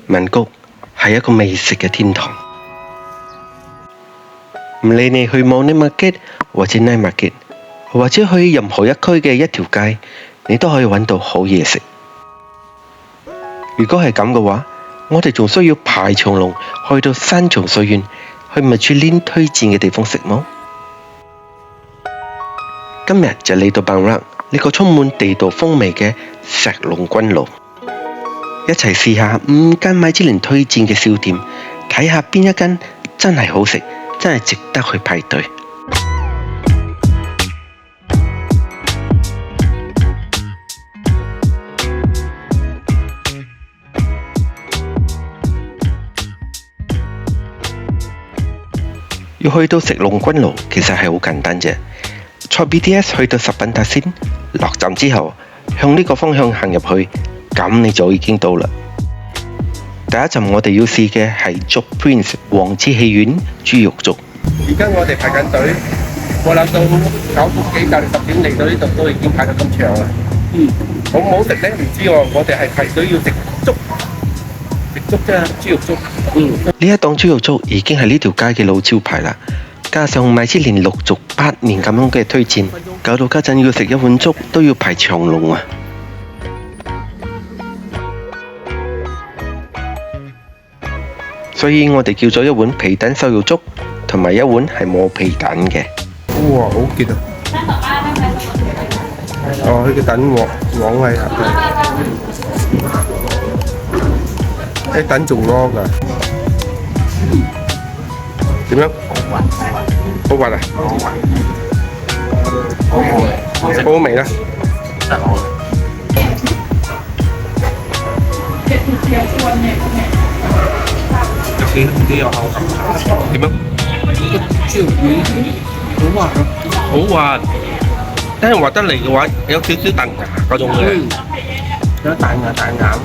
曼谷係一個美食嘅天堂。唔理你去 Morning Market 或者 Night Market， 或者去任何一區嘅一條街，你都可以揾到好嘢食。如果係咁嘅話，我哋仲需要排長龍去到山長水遠去Michelin推薦嘅地方食麼？今日就嚟到Bang Rak呢個充滿地道風味嘅石龍軍爐，一齊試下5間米芝蓮推薦嘅小店，睇下邊一間真係好食，真係值得去排隊。要去到石龍軍爐其實係好簡單啫，坐 BTS 去到十品達先，落站之後向呢個方向行入去，咁你就已經到啦。第一站我哋要試嘅係粥 Prince 王子戲院豬肉粥。而家我哋排緊隊，我諗到9點幾就10點嚟到呢度都已經排到咁長啦。好唔好食呢？唔知喎，我哋係排隊要食粥。食粥啫，豬肉粥。呢一檔豬肉粥已經係呢條街嘅老招牌啦，加上米芝蓮陸續8年咁樣嘅推薦，搞到家陣要食一碗粥都要排長龍啊！所以我哋叫咗一碗皮蛋瘦肉粥，同埋一碗係冇皮蛋嘅。哇，好結啊！哦，佢嘅蛋黃喺下底，啲蛋仲攞㗎。點樣？好滑啊！好味啦！啲有口感。點樣？豬肉丸好滑啊！好滑，但係滑得嚟嘅話，有少少彈牙嗰種嘅，有彈牙，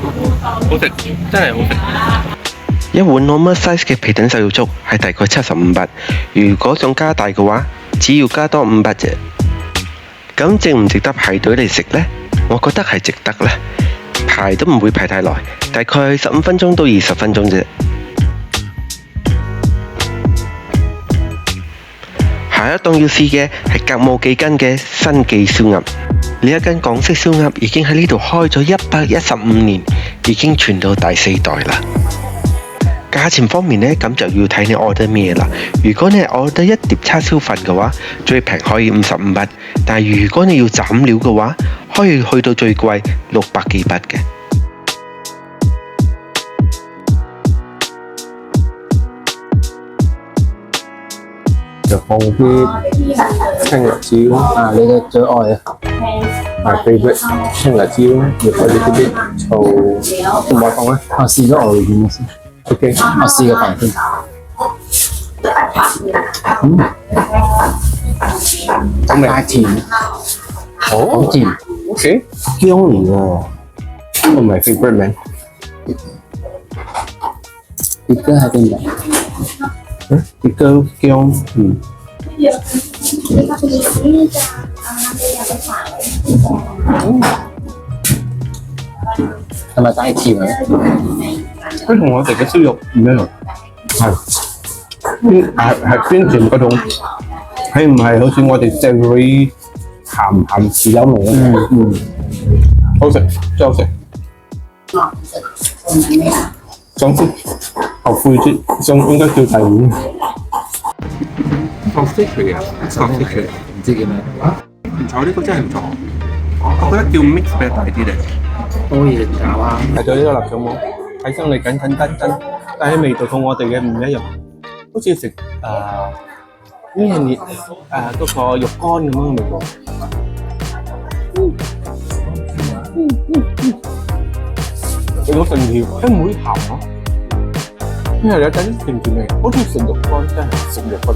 好食，真係好食。一碗 normal size 嘅皮蛋瘦肉粥係大概75巴，如果想加大嘅話，只要加多5巴啫。咁值唔值得排隊嚟食呢？我覺得係值得啦，排都唔會排太耐，大概15分鐘到20分鐘啫。下一檔要試嘅係隔冇幾間嘅新記燒鴨。呢一間港式燒鴨已經喺呢度開咗115年，已經傳到第4代啦。價錢方面呢，咁就要睇你 order 咩啦。如果你係 order 一碟叉燒飯嘅話，最平可以55巴，但係如果你要斬料嘅話，可以去到最貴600幾巴嘅。就放啲青辣椒啊，你嘅最愛啊，my favorite 青辣椒，要放啲醋，唔好放啊，我試咗我嘅點先。OK， 我試個飯先。好味。太甜。好甜。OK。薑嚟喎。我my favorite man。一個喺邊度？一個薑。係咪太甜啊？佢同我哋嘅燒肉唔一樣，係偏甜嗰種，係唔係好似我哋正會鹹豉油味啊？好食，真好食。想食後悔啲，應該叫第二碗。Sausage 啊，sausage 唔知叫咩？唔錯，呢個真係唔錯。我覺得叫 mix 比較大啲嚟。多嘢搞啊！睇咗呢個臘腸網，睇上嚟簡簡單單，但係味道同我哋嘅唔一樣，好似食咩嘢嗰個肉乾咁樣嘅味道。你講成條唔會鹹咯，因為有陣甜甜味，好似食肉乾真係食肉乾。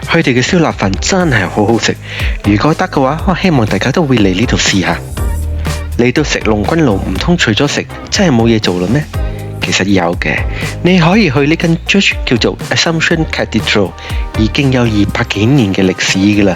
佢哋嘅燒臘飯真係好好食，如果得嘅話，我希望大家都會嚟呢度試下。嚟到石龍軍爐唔通除咗食真係冇嘢做啦咩？其實有嘅，你可以去呢間 church 叫做 Assumption Cathedral， 已經有200幾年嘅歷史㗎啦。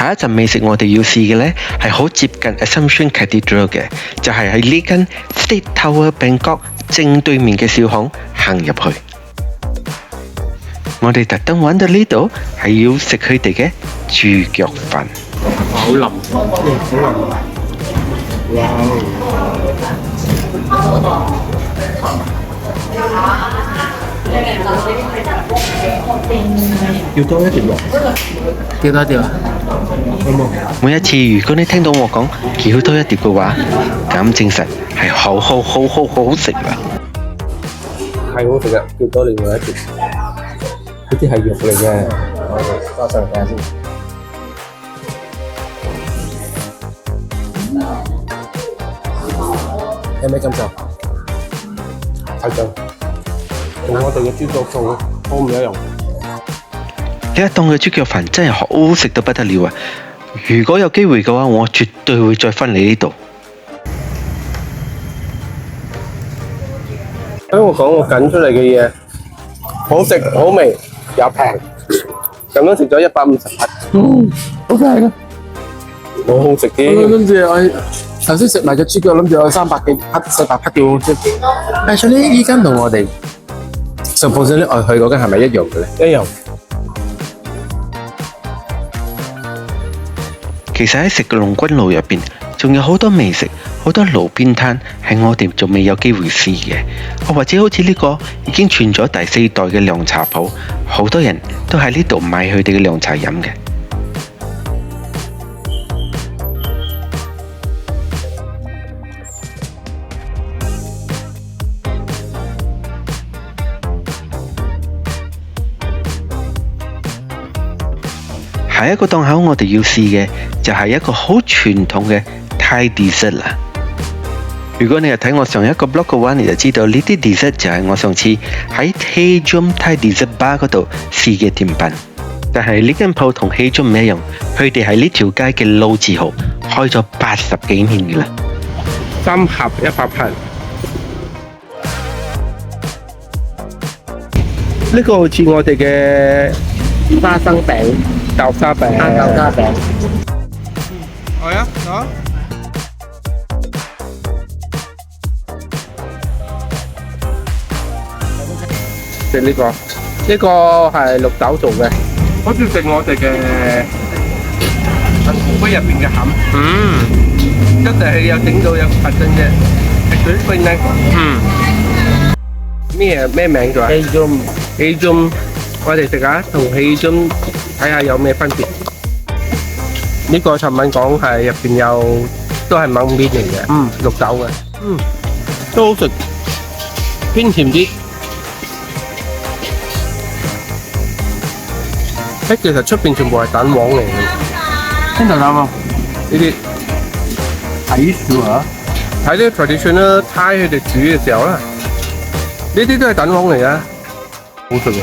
下一陣美食我哋要試嘅呢，係好接近 Assumption Cathedral 嘅，就係喺呢間 State Tower Bangkok 正對面嘅小巷行入去。我哋特登揾到呢度係要食佢哋嘅豬腳飯。好腍，好腍。哇！要多一條肉，叫多條啊！每一次如果你聽到我講叫多一碟嘅話，咁證實係好食啦。係好食嘅，叫多另外一碟。呢啲係肉嚟嘅，我哋加上睇下先。有咩感受？太正，同我哋嘅豬腳餸好唔一樣。呢一檔嘅豬腳飯真係好食到不得了啊！如果有機會嘅話，我絕對會再返嚟呢度。聽我講，我揀出嚟嘅嘢好食好味又平，咁樣食咗150克，好平啊！好食啲。跟住我頭先食埋隻豬腳，諗住有300幾克、400克嘅啫。但係呢依間同我哋上鋪上啲外去嗰間係咪一樣嘅咧？一樣。其實喺食嘅龍君路入邊，仲有好多美食，好多路邊攤係我哋仲未有機會試嘅。或者好似呢個已經傳咗第4代嘅涼茶鋪，好多人都喺呢度買佢哋嘅涼茶飲嘅。下一個檔口我哋要試嘅就係一個好傳統嘅 Thai dessert 啦。如果你係睇我上一個 blog 嘅話，你就知道呢啲 dessert 就係我上次喺 Hejum Thai Dessert Bar 嗰度試嘅甜品。但係呢間鋪同 Hejum 唔一樣，佢哋喺呢條街嘅路字號開咗80幾年嘅啦。3盒100克。呢個好似我哋嘅花生餅、豆沙餅、豆沙餅。係啊，啊！食呢個，呢個係綠豆做嘅，好似食我哋嘅火鍋入邊嘅餡。一定係有整到有核真啫，係水分咧。咩名咗啊？Hejum，我哋食下同Hejum睇下有咩分別。呢個陳文講係入邊有都係燜面嚟嘅，綠豆嘅，都好食，偏甜啲。其實出邊全部係蛋黃嚟嘅，邊度蛋黃？呢啲睇少啊！睇啲 traditional Thai 佢哋煮嘅時候啦，呢啲都係蛋黃嚟嘅，好食啊！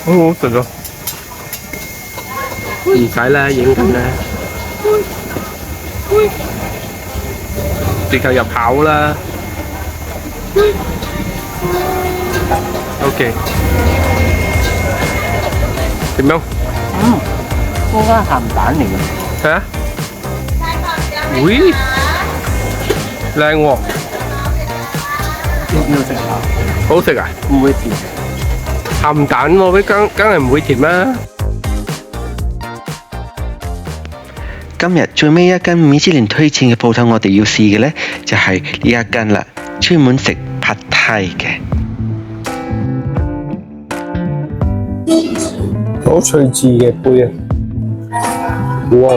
好好食啊！唔使啦，影緊啦，直頭入口啦。OK。點樣？嗰間鹹蛋嚟嘅。係啊。喂，靚喎。要食啊？好食啊？唔會甜。鹹蛋喎，梗係唔會甜啦。今日最尾一間米芝蓮推薦嘅鋪頭，我哋要試嘅呢，就係呢一間啦，專門食 Pad Thai 嘅。好趣致嘅杯啊！哇！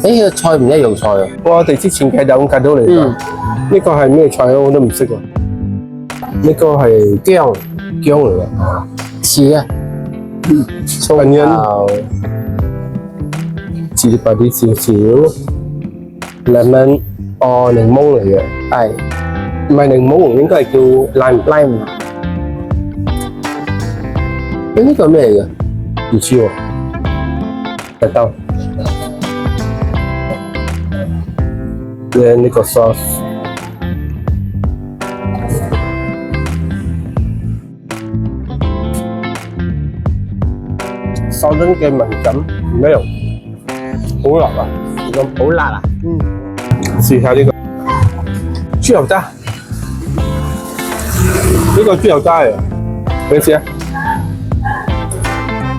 呢個菜唔一樣菜啊！我哋之前計到計到嚟㗎。呢個係咩菜啊？我都唔識喎。呢個係薑嚟嘅，似啊，葱油，至白啲少少 ，lemon， 檸檬嚟嘅，係，唔係檸檬，應該係叫 lime。呢個咩嚟嘅？唔知喎，特登。呢個 sauce， sauce 沙敦嘅文感唔一樣，好辣啊！咁好辣啊！試下呢個豬油渣，呢個豬油渣嚟，你試下，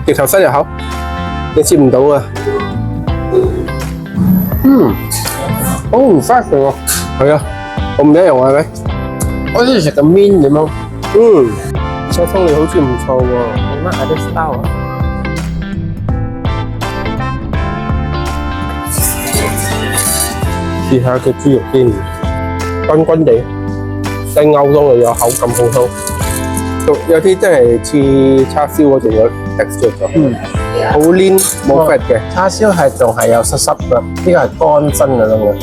直頭塞入口，你接唔到啊！好唔 fresh 喎，係啊，好唔一樣係咪？好似食個面咁樣。車湯你好似唔錯喎，我媽喺度燒啊！試下個豬肉先，均均地，即係勾到你有口感好好。有啲真係似叉燒嗰種嘅 texture 咗，好黏冇 fat 嘅。叉燒係仲係有濕濕嘅，呢個係乾身嘅咯。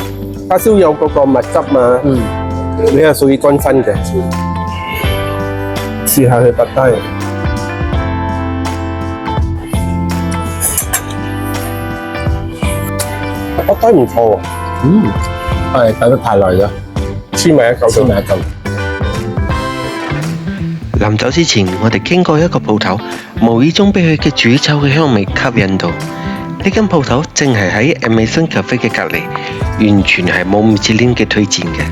叉燒有嗰個蜜汁嘛，你係屬於乾身嘅。試下佢拔低，拔低唔錯喎。係等得太耐咗，黐埋一嚿咗。黐埋一嚿。臨走之前，我哋經過一個鋪頭，無意中俾佢嘅煮酒嘅香味吸引到。呢間鋪頭正係喺 Amazon Cafe 嘅隔離，完全係冇米其林嘅推薦嘅，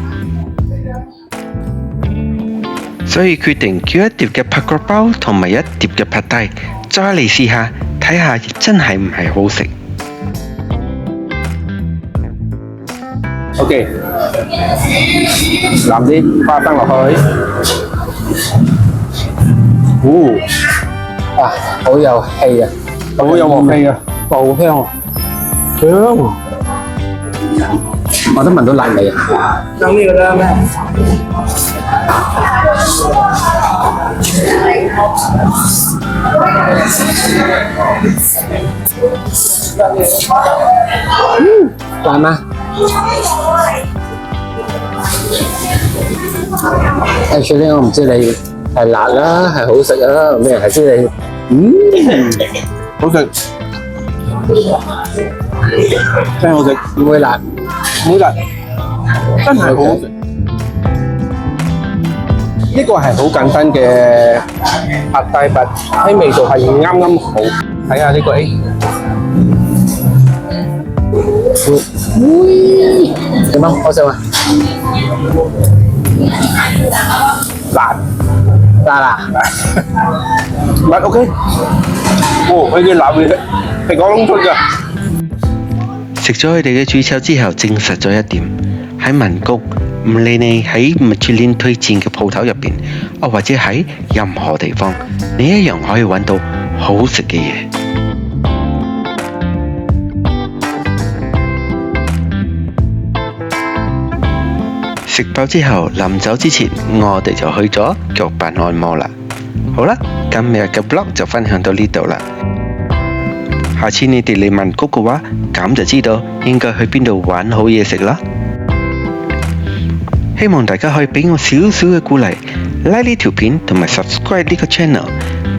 所以決定叫一碟嘅拍角包同埋一碟嘅拍低，再嚟試下，睇下真係唔係好食。OK， 淋啲花生落去。好有氣啊！好有鑊氣啊！好香啊！香，我都聞到辣味啊！香呢個啦咩？辣嗎？Actually， 我唔知你係辣啦，係好食啦，咩係知你？好食，真係好食，唔會辣，唔會辣，真係好好食。呢個係好簡單嘅拍低拔，喺味道係啱啱好。睇下呢個 A， 點啊？好食嗎？辣，辣啦！辣 OK。佢嘅辣味係講得出㗎。食咗佢哋嘅煮酒之後，證實咗一點，喺曼谷，唔理你喺米其林推薦嘅鋪頭入邊，或者喺任何地方，你一樣可以揾到好食嘅嘢。食飽之後，臨走之前，我哋就去咗腳板按摩啦。好啦，今日嘅 vlog 就分享到呢度啦。下次你哋嚟曼谷嘅話，咁就知道應該去邊度玩好嘢食啦。希望大家可以俾我少少嘅鼓勵，like 呢條片同埋 subscribe 呢個 channel。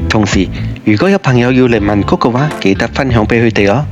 同時，如果有朋友要嚟曼谷嘅話，記得分享俾佢哋哦。